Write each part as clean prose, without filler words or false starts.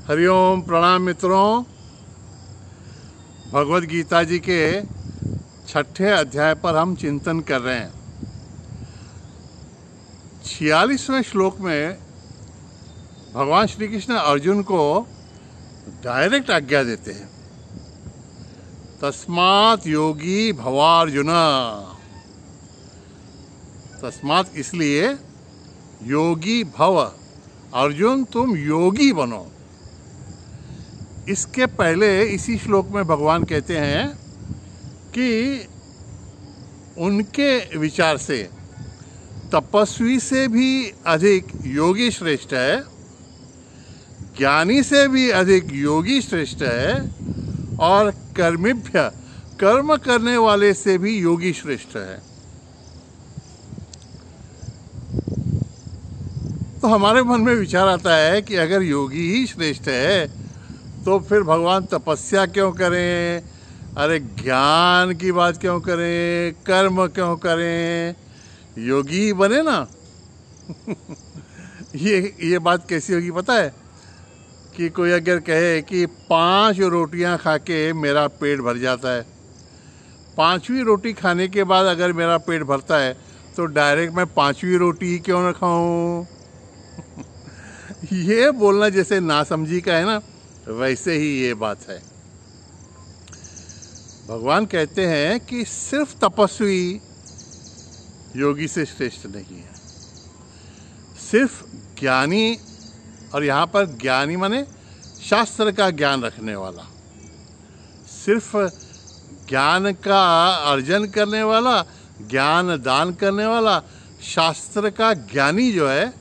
हरिओम प्रणाम मित्रों। भगवद गीता जी के 6ठे अध्याय पर हम चिंतन कर रहे हैं। 46वें श्लोक में भगवान श्री कृष्ण अर्जुन को डायरेक्ट आज्ञा देते हैं, तस्मात् योगी भवार्जुन। तस्मात् इसलिए योगी भव, अर्जुन तुम योगी बनो। इसके पहले इसी श्लोक में भगवान कहते हैं कि उनके विचार से तपस्वी से भी अधिक योगी श्रेष्ठ है, ज्ञानी से भी अधिक योगी श्रेष्ठ है, और कर्मिभ्य कर्म करने वाले से भी योगी श्रेष्ठ है। तो हमारे मन में विचार आता है कि अगर योगी ही श्रेष्ठ है तो फिर भगवान तपस्या क्यों करें, अरे ज्ञान की बात क्यों करें, कर्म क्यों करें, योगी ही बने ना। ये बात कैसी होगी पता है कि कोई अगर कहे कि 5 रोटियां खा के मेरा पेट भर जाता है, 5वीं रोटी खाने के बाद अगर मेरा पेट भरता है तो डायरेक्ट मैं 5वीं रोटी ही क्यों न खाऊं। ये बोलना जैसे नासमझी का है ना, वैसे ही ये बात है। भगवान कहते हैं कि सिर्फ तपस्वी योगी से श्रेष्ठ नहीं है, सिर्फ ज्ञानी, और यहाँ पर ज्ञानी माने शास्त्र का ज्ञान रखने वाला, सिर्फ ज्ञान का अर्जन करने वाला, ज्ञान दान करने वाला, शास्त्र का ज्ञानी जो है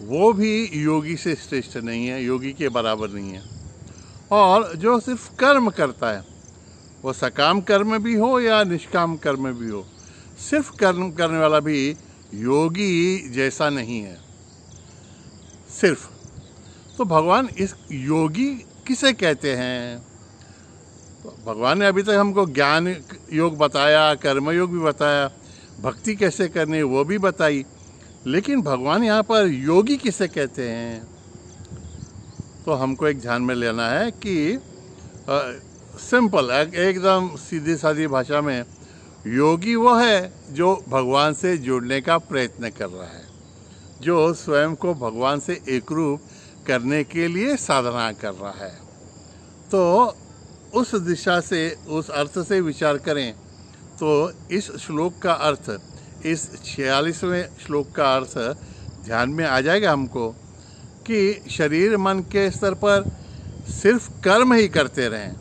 वो भी योगी से श्रेष्ठ नहीं है, योगी के बराबर नहीं है। और जो सिर्फ कर्म करता है, वो सकाम कर्म भी हो या निष्काम कर्म भी हो, सिर्फ कर्म करने वाला भी योगी जैसा नहीं है। सिर्फ तो भगवान इस योगी किसे कहते हैं? तो भगवान ने अभी तक हमको ज्ञान योग बताया, कर्म योग भी बताया, भक्ति कैसे करनी वो भी बताई, लेकिन भगवान यहाँ पर योगी किसे कहते हैं? तो हमको एक ध्यान में लेना है कि सिंपल एकदम सीधी सादी भाषा में योगी वो है जो भगवान से जुड़ने का प्रयत्न कर रहा है, जो स्वयं को भगवान से एकरूप करने के लिए साधना कर रहा है। तो उस दिशा से, उस अर्थ से विचार करें तो इस श्लोक का अर्थ, इस 46वें श्लोक का अर्थ ध्यान में आ जाएगा हमको कि शरीर मन के स्तर पर सिर्फ कर्म ही करते रहें,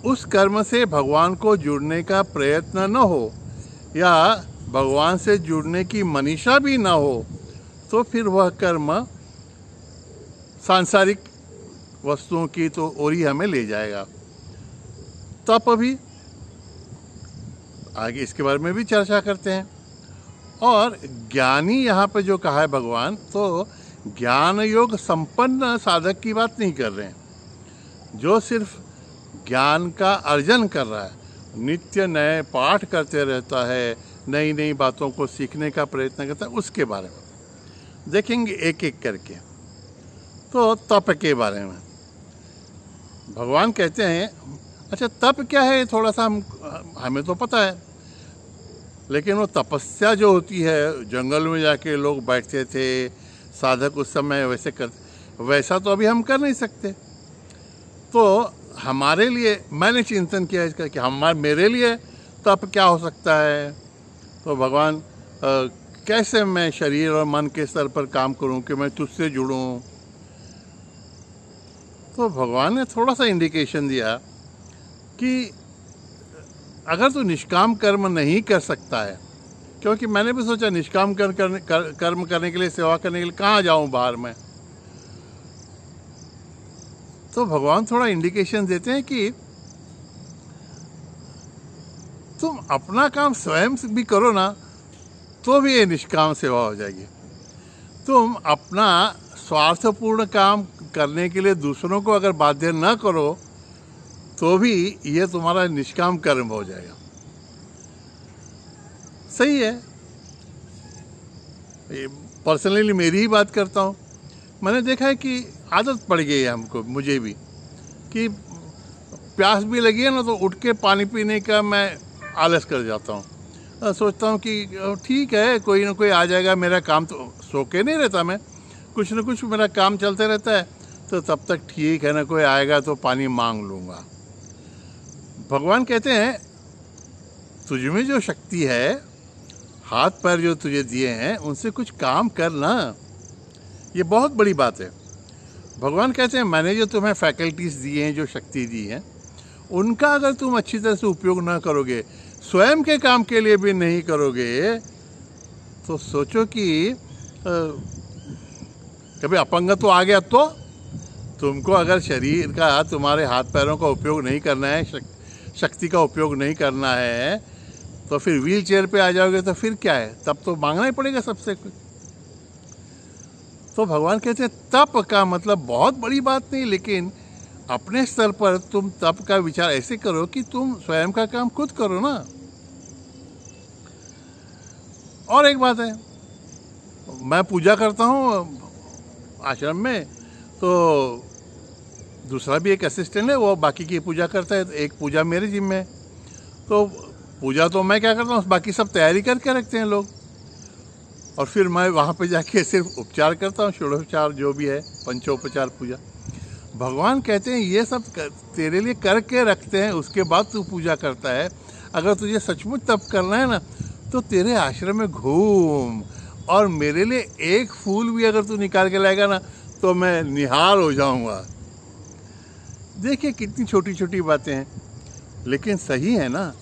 उस कर्म से भगवान को जुड़ने का प्रयत्न न हो या भगवान से जुड़ने की मनीषा भी ना हो, तो फिर वह कर्म सांसारिक वस्तुओं की तो ओर ही हमें ले जाएगा। तप भी आगे इसके बारे में भी चर्चा करते हैं। और ज्ञानी यहाँ पे जो कहा है भगवान, तो ज्ञान योग संपन्न साधक की बात नहीं कर रहे हैं, जो सिर्फ ज्ञान का अर्जन कर रहा है, नित्य नए पाठ करते रहता है, नई नई बातों को सीखने का प्रयत्न करता है, उसके बारे में देखेंगे एक एक करके। तो तप के बारे में भगवान कहते हैं, अच्छा तप क्या है थोड़ा सा हमें तो पता है, लेकिन वो तपस्या जो होती है, जंगल में जाके लोग बैठते थे, साधक उस समय वैसे वैसा तो अभी हम कर नहीं सकते। तो हमारे लिए मैंने चिंतन किया इसका कि मेरे लिए तप क्या हो सकता है। तो भगवान कैसे मैं शरीर और मन के स्तर पर काम करूं कि मैं तुझसे जुड़ूं। तो भगवान ने थोड़ा सा इंडिकेशन दिया कि अगर तू निष्काम कर्म नहीं कर सकता है, क्योंकि मैंने भी सोचा निष्काम कर्म करने के लिए, सेवा करने के लिए कहाँ जाऊँ बाहर में। तो भगवान थोड़ा इंडिकेशन देते हैं कि तुम अपना काम स्वयं भी करो ना, तो भी ये निष्काम सेवा हो जाएगी। तुम अपना स्वार्थपूर्ण काम करने के लिए दूसरों को अगर बाध्य न करो तो भी ये तुम्हारा निष्काम कर्म हो जाएगा। सही है, पर्सनली मेरी ही बात करता हूँ मैंने देखा है कि आदत पड़ गई है हमको, मुझे भी, कि प्यास भी लगी है ना तो उठ के पानी पीने का मैं आलस कर जाता हूँ। सोचता हूँ कि ठीक है, कोई ना कोई आ जाएगा, मेरा काम तो सो के नहीं रहता, मैं कुछ ना कुछ मेरा काम चलते रहता है, तो तब तक ठीक है ना, कोई आएगा तो पानी मांग लूँगा। भगवान कहते हैं तुझ में जो शक्ति है, हाथ पैर जो तुझे दिए हैं, उनसे कुछ काम करना। ये बहुत बड़ी बात है। भगवान कहते हैं मैंने जो तुम्हें फैकल्टीज़ दी हैं, जो शक्ति दी है, उनका अगर तुम अच्छी तरह से उपयोग ना करोगे, स्वयं के काम के लिए भी नहीं करोगे, तो सोचो कि कभी अपंगत्व आ गया तो तुमको अगर शरीर का, तुम्हारे हाथ पैरों का उपयोग नहीं करना है, शक्ति का उपयोग नहीं करना है, तो फिर व्हील चेयर पे आ जाओगे तो फिर क्या है, तब तो मांगना ही पड़ेगा सबसे कुछ। तो भगवान कहते हैं तप का मतलब बहुत बड़ी बात नहीं, लेकिन अपने स्तर पर तुम तप का विचार ऐसे करो कि तुम स्वयं का काम खुद करो ना। और एक बात है, मैं पूजा करता हूँ आश्रम में, तो दूसरा भी एक असिस्टेंट है, वो बाकी की पूजा करता है, तो एक पूजा मेरे जिम्मे है। तो पूजा तो मैं क्या करता हूँ, बाकी सब तैयारी करके रखते हैं लोग, और फिर मैं वहाँ पे जाके सिर्फ उपचार करता हूँ, षोडशोपचार जो भी है, पंचोपचार पूजा। भगवान कहते हैं ये सब तेरे लिए करके रखते हैं, उसके बाद तू पूजा करता है। अगर तुझे सचमुच तप करना है ना, तो तेरे आश्रम में घूम, और मेरे लिए एक फूल भी अगर तू निकाल के लाएगा ना, तो मैं निहाल हो जाऊंगा। देखिए कितनी छोटी छोटी बातें हैं, लेकिन सही है ना।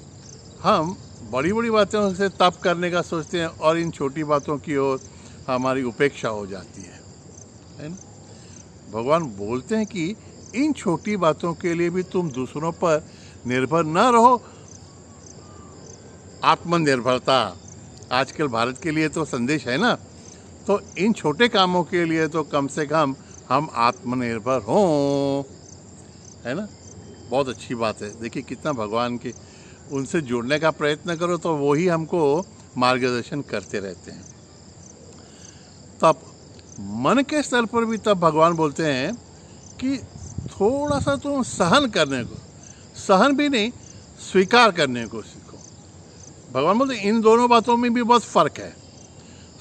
हम बड़ी बड़ी बातों से तप करने का सोचते हैं, और इन छोटी बातों की ओर हमारी उपेक्षा हो जाती है ना। भगवान बोलते हैं कि इन छोटी बातों के लिए भी तुम दूसरों पर निर्भर न रहो। आत्मनिर्भरता आजकल भारत के लिए तो संदेश है ना, तो इन छोटे कामों के लिए तो कम से कम हम आत्मनिर्भर हों, है ना। बहुत अच्छी बात है। देखिए कितना भगवान के उनसे जुड़ने का प्रयत्न करो, तो वो ही हमको मार्गदर्शन करते रहते हैं। तब मन के स्तर पर भी तब भगवान बोलते हैं कि थोड़ा सा तुम सहन करने को, सहन भी नहीं, स्वीकार करने को सीखो। भगवान बोलते इन दोनों बातों में भी बहुत फर्क है,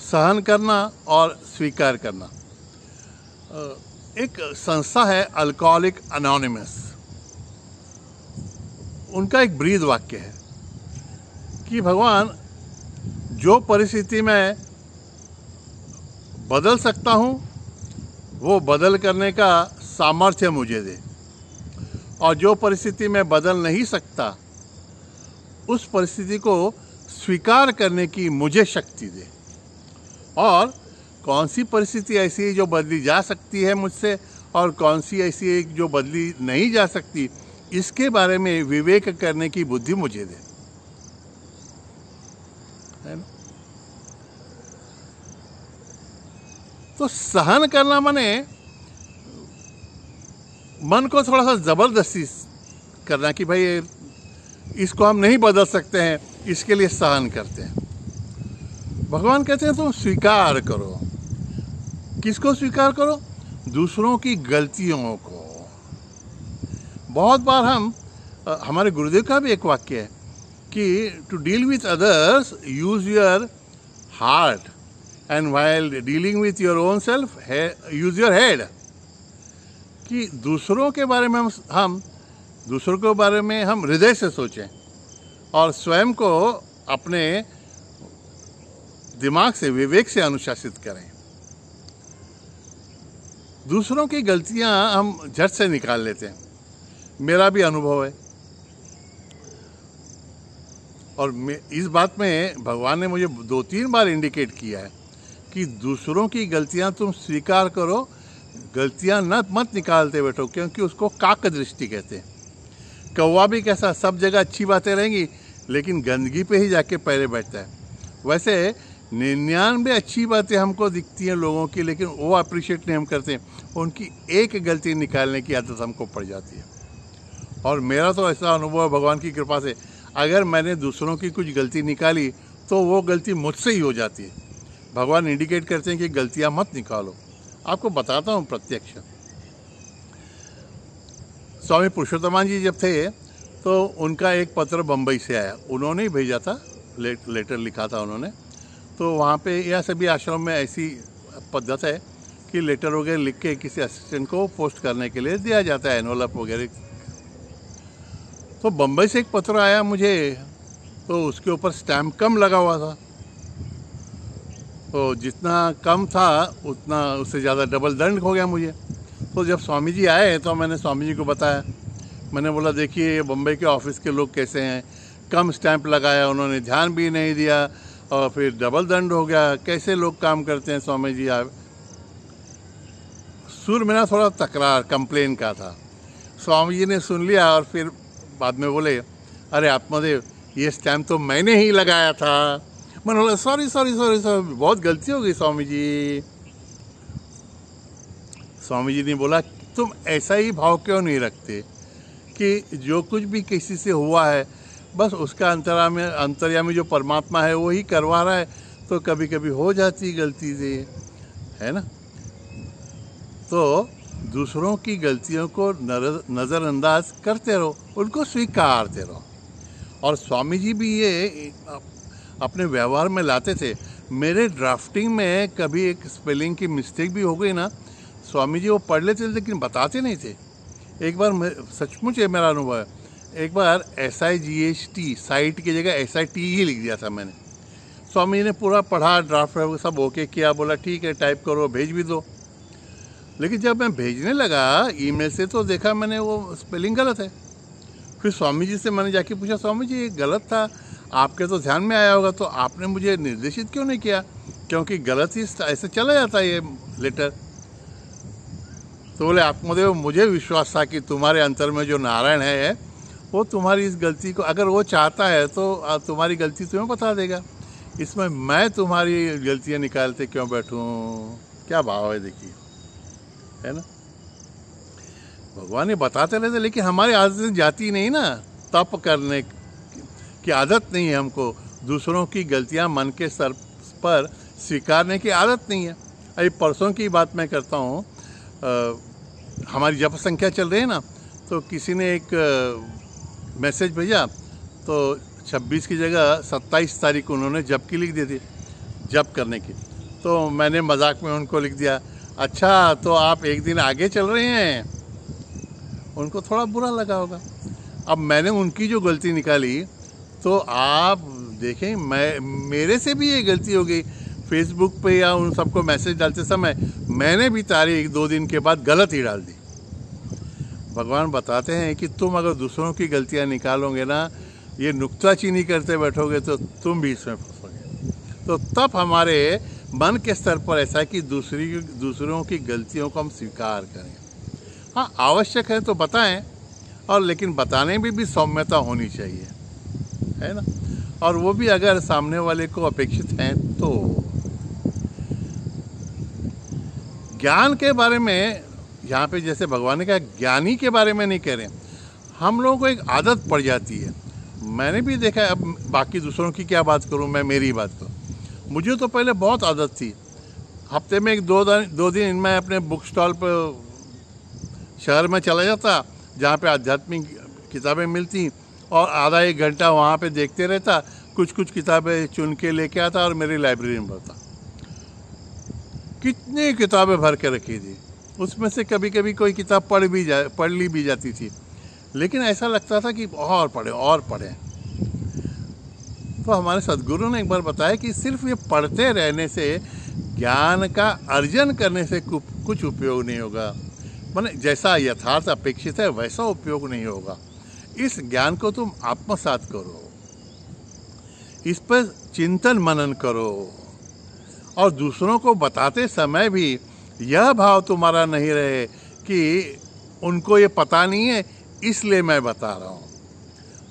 सहन करना और स्वीकार करना। एक संस्था है अल्कोहलिक अनोनिमस, उनका एक ब्रीद वाक्य है कि भगवान जो परिस्थिति में बदल सकता हूँ, वो बदल करने का सामर्थ्य मुझे दे, और जो परिस्थिति में बदल नहीं सकता, उस परिस्थिति को स्वीकार करने की मुझे शक्ति दे। और कौन सी परिस्थिति ऐसी है जो बदली जा सकती है मुझसे, और कौन सी ऐसी है जो बदली नहीं जा सकती, इसके बारे में विवेक करने की बुद्धि मुझे दे, है ना। तो सहन करना माने मन को थोड़ा सा जबरदस्ती करना कि भाई इसको हम नहीं बदल सकते हैं, इसके लिए सहन करते हैं। भगवान कहते हैं तुम स्वीकार करो। किसको स्वीकार करो? दूसरों की गलतियों को। बहुत बार हम, हमारे गुरुदेव का भी एक वाक्य है कि to deal with others use your heart, and while dealing with your own self use your head. कि दूसरों के बारे में हम दूसरों के बारे में हम हृदय से सोचें, और स्वयं को अपने दिमाग से, विवेक से अनुशासित करें। दूसरों की गलतियां हम झट से निकाल लेते हैं, मेरा भी अनुभव है। और इस बात में भगवान ने मुझे 2-3 बार इंडिकेट किया है कि दूसरों की गलतियां तुम स्वीकार करो, गलतियां मत निकालते बैठो, क्योंकि उसको काक दृष्टि कहते हैं। कौवा भी कैसा, सब जगह अच्छी बातें रहेंगी, लेकिन गंदगी पे ही जाके पैरे बैठता है। वैसे 99 अच्छी बातें हमको दिखती हैं लोगों की, लेकिन वो अप्रिशिएट नहीं हम करते, उनकी एक गलती निकालने की आदत हमको पड़ जाती है। और मेरा तो ऐसा अनुभव है भगवान की कृपा से, अगर मैंने दूसरों की कुछ गलती निकाली तो वो गलती मुझसे ही हो जाती है। भगवान इंडिकेट करते हैं कि गलतियां मत निकालो, आपको बताता हूँ प्रत्यक्ष। स्वामी पुरुषोत्तमान जी जब थे तो उनका एक पत्र बम्बई से आया, उन्होंने ही भेजा था, लेटर लिखा था उन्होंने। तो वहाँ पे यह सभी आश्रम में ऐसी पद्धत है कि लेटर वगैरह लिख के किसी असिस्टेंट को पोस्ट करने के लिए दिया जाता है, एनवलप वगैरह। तो बम्बई से एक पत्र आया मुझे, तो उसके ऊपर स्टैम्प कम लगा हुआ था। तो जितना कम था उतना उससे ज़्यादा डबल दंड हो गया मुझे। तो जब स्वामी जी आए तो मैंने स्वामी जी को बताया, मैंने बोला देखिए बम्बई के ऑफिस के लोग कैसे हैं, कम स्टैंप लगाया, उन्होंने ध्यान भी नहीं दिया और फिर डबल दंड हो गया, कैसे लोग काम करते हैं स्वामी जी आप। सुर मेरा थोड़ा तकरार कंप्लेन का था। स्वामी जी ने सुन लिया और फिर बाद में बोले, अरे आत्मदेव ये स्टैंप तो मैंने ही लगाया था। मैंने बोला सॉरी सॉरी सॉरी सॉरी, बहुत गलती हो गई स्वामी जी। स्वामी जी ने बोला तुम ऐसा ही भाव क्यों नहीं रखते कि जो कुछ भी किसी से हुआ है बस उसका अंतर्यामी जो परमात्मा है वो ही करवा रहा है, तो कभी कभी हो जाती गलती से, है ना। तो दूसरों की गलतियों को नज़रअंदाज करते रहो, उनको स्वीकारते रहो। और स्वामी जी भी ये अपने व्यवहार में लाते थे। मेरे ड्राफ्टिंग में कभी एक स्पेलिंग की मिस्टेक भी हो गई ना, स्वामी जी वो पढ़ लेते थे लेकिन बताते नहीं थे। एक बार सचमुच है मेरा अनुभव है, एक बार SIGHT साइट की जगह SIT ही लिख दिया था मैंने। स्वामी जी ने पूरा पढ़ा, ड्राफ्ट सब ओके किया, बोला ठीक है टाइप करो भेज भी दो। लेकिन जब मैं भेजने लगा ईमेल से तो देखा मैंने वो स्पेलिंग गलत है। फिर स्वामी जी से मैंने जाके पूछा, स्वामी जी ये गलत था, आपके तो ध्यान में आया होगा, तो आपने मुझे निर्देशित क्यों नहीं किया, क्योंकि गलत ही ऐसे चला जाता है ये लेटर। तो बोले आत्मदेव मुझे विश्वास था कि तुम्हारे अंतर में जो नारायण है वो तुम्हारी इस गलती को, अगर वो चाहता है तो तुम्हारी गलती तुम्हें बता देगा, इसमें मैं तुम्हारी गलतियाँ निकालते क्यों बैठूं। क्या भाव है देखिए, है ना। भगवान ये बताते रहते, लेकिन हमारी आदत जाती नहीं ना, तप करने की आदत नहीं है हमको, दूसरों की गलतियां मन के सर पर स्वीकारने की आदत नहीं है। अभी परसों की बात मैं करता हूँ, हमारी जप संख्या चल रही है ना, तो किसी ने एक मैसेज भेजा, तो 26 की जगह 27 तारीख को उन्होंने जप की लिख दी थी, जप करने की। तो मैंने मजाक में उनको लिख दिया, अच्छा तो आप एक दिन आगे चल रहे हैं। उनको थोड़ा बुरा लगा होगा। अब मैंने उनकी जो गलती निकाली, तो आप देखें मेरे से भी ये गलती हो गई। फेसबुक पे या उन सबको मैसेज डालते समय मैंने भी तारीख 2 दिन के बाद गलत ही डाल दी। भगवान बताते हैं कि तुम अगर दूसरों की गलतियां निकालोगे ना, ये नुक्ताचीनी करते बैठोगे तो तुम भी इसमें फंसोगे। तो तब हमारे मन के स्तर पर ऐसा है कि दूसरों की गलतियों को हम स्वीकार करें। हाँ आवश्यक है तो बताएं, और लेकिन बताने में भी सौम्यता होनी चाहिए, है ना। और वो भी अगर सामने वाले को अपेक्षित हैं तो। ज्ञान के बारे में यहाँ पे जैसे भगवान ने कहा, ज्ञानी के बारे में नहीं कह रहे, हम लोगों को एक आदत पड़ जाती है। मैंने भी देखा है, अब बाकी दूसरों की क्या बात करूँ, मैं मेरी बात करूँ। मुझे तो पहले बहुत आदत थी, हफ्ते में 2 दिन मैं अपने बुक स्टॉल पर शहर में चला जाता जहाँ पे आध्यात्मिक किताबें मिलती, और आधा 1 घंटा वहाँ पे देखते रहता, कुछ किताबें चुन के लेके आता और मेरी लाइब्रेरी में भरता। कितनी किताबें भर के रखी थी, उसमें से कभी कभी कोई किताब पढ़ ली भी जाती थी, लेकिन ऐसा लगता था कि और पढ़े। तो हमारे सद्गुरु ने एक बार बताया कि सिर्फ ये पढ़ते रहने से, ज्ञान का अर्जन करने से कुछ उपयोग नहीं होगा। माने जैसा यथार्थ अपेक्षित है वैसा उपयोग नहीं होगा। इस ज्ञान को तुम आत्मसात करो, इस पर चिंतन मनन करो, और दूसरों को बताते समय भी यह भाव तुम्हारा नहीं रहे कि उनको ये पता नहीं है इसलिए मैं बता रहा हूँ।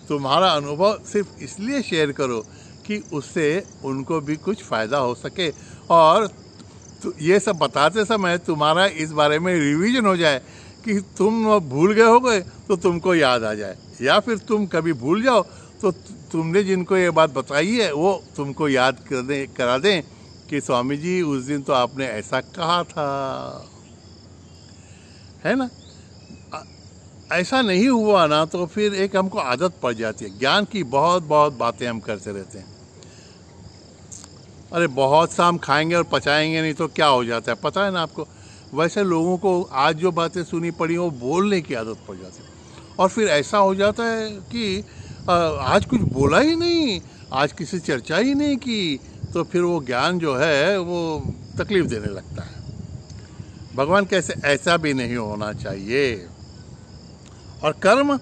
तुम्हारा अनुभव सिर्फ इसलिए शेयर करो कि उससे उनको भी कुछ फ़ायदा हो सके, और ये सब बताते समय तुम्हारा इस बारे में रिवीजन हो जाए कि तुम भूल गए हो गए तो तुमको याद आ जाए, या फिर तुम कभी भूल जाओ तो तुमने जिनको ये बात बताई है वो तुमको याद करा दें कि स्वामी जी उस दिन तो आपने ऐसा कहा था, है ना। ऐसा नहीं हुआ ना तो फिर एक हमको आदत पड़ जाती है, ज्ञान की बहुत बहुत बातें हम करते रहते हैं। अरे बहुत सा हम खाएंगे और पचाएंगे नहीं तो क्या हो जाता है, पता है ना आपको। वैसे लोगों को आज जो बातें सुनी पड़ी वो बोलने की आदत पड़ जाती है, और फिर ऐसा हो जाता है कि आज कुछ बोला ही नहीं, आज किसी चर्चा ही नहीं की, तो फिर वो ज्ञान जो है वो तकलीफ देने लगता है। भगवान कैसे, ऐसा भी नहीं होना चाहिए। और कर्म,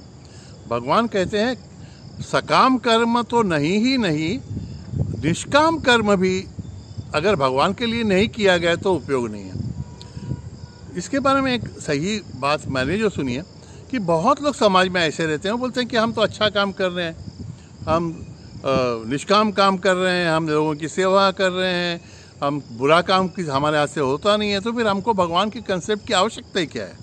भगवान कहते हैं सकाम कर्म तो नहीं ही नहीं, निष्काम कर्म भी अगर भगवान के लिए नहीं किया गया तो उपयोग नहीं है। इसके बारे में एक सही बात मैंने जो सुनी है कि बहुत लोग समाज में ऐसे रहते हैं, वो बोलते हैं कि हम तो अच्छा काम कर रहे हैं, हम निष्काम काम कर रहे हैं, हम लोगों की सेवा कर रहे हैं, हम बुरा काम की हमारे हाथ से होता नहीं है, तो फिर हमको भगवान के कंसेप्ट की आवश्यकता ही क्या है।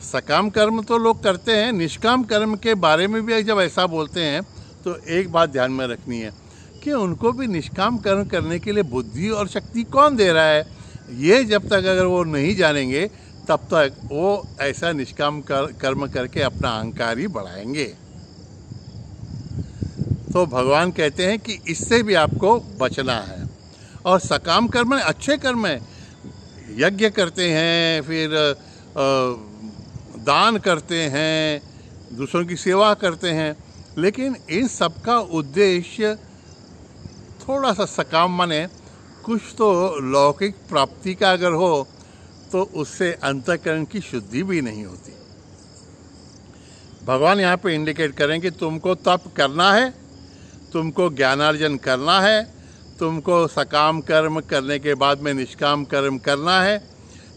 सकाम कर्म तो लोग करते हैं, निष्काम कर्म के बारे में भी जब ऐसा बोलते हैं तो एक बात ध्यान में रखनी है कि उनको भी निष्काम कर्म करने के लिए बुद्धि और शक्ति कौन दे रहा है, ये जब तक अगर वो नहीं जानेंगे तब तक वो ऐसा निष्काम कर्म करके अपना अहंकार ही बढ़ाएंगे। तो भगवान कहते हैं कि इससे भी आपको बचना है। और सकाम कर्म में अच्छे कर्म है, यज्ञ करते हैं, फिर दान करते हैं, दूसरों की सेवा करते हैं, लेकिन इन सब का उद्देश्य थोड़ा सा सकाम माने कुछ तो लौकिक प्राप्ति का अगर हो तो उससे अंतःकरण की शुद्धि भी नहीं होती। भगवान यहाँ पे इंडिकेट करें कि तुमको तप करना है, तुमको ज्ञानार्जन करना है, तुमको सकाम कर्म करने के बाद में निष्काम कर्म करना है,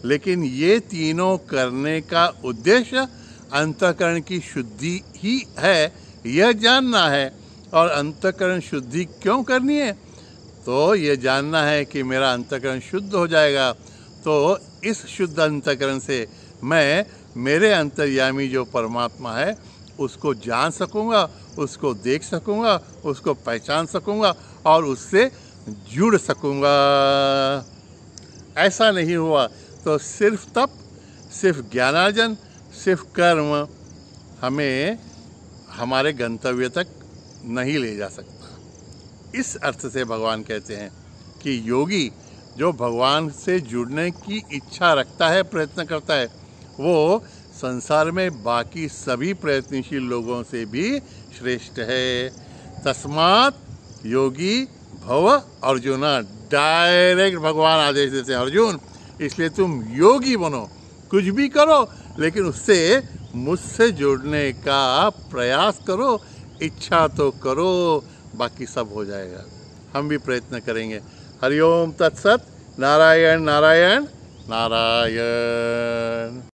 लेकिन ये तीनों करने का उद्देश्य अंतःकरण की शुद्धि ही है, यह जानना है। और अंतःकरण शुद्धि क्यों करनी है, तो ये जानना है कि मेरा अंतःकरण शुद्ध हो जाएगा तो इस शुद्ध अंतःकरण से मैं मेरे अंतर्यामी जो परमात्मा है उसको जान सकूँगा, उसको देख सकूँगा, उसको पहचान सकूँगा और उससे जुड़ सकूँगा। ऐसा नहीं हुआ तो सिर्फ तप, सिर्फ ज्ञानार्जन, सिर्फ कर्म हमें हमारे गंतव्य तक नहीं ले जा सकता। इस अर्थ से भगवान कहते हैं कि योगी जो भगवान से जुड़ने की इच्छा रखता है, प्रयत्न करता है, वो संसार में बाकी सभी प्रयत्नशील लोगों से भी श्रेष्ठ है। तस्मात् योगी भव अर्जुना, डायरेक्ट भगवान आदेश देते हैं, अर्जुन इसलिए तुम योगी बनो, कुछ भी करो लेकिन उससे मुझसे जुड़ने का प्रयास करो, इच्छा तो करो, बाकी सब हो जाएगा। हम भी प्रयत्न करेंगे। हरिओम तत्सत। नारायण नारायण नारायण।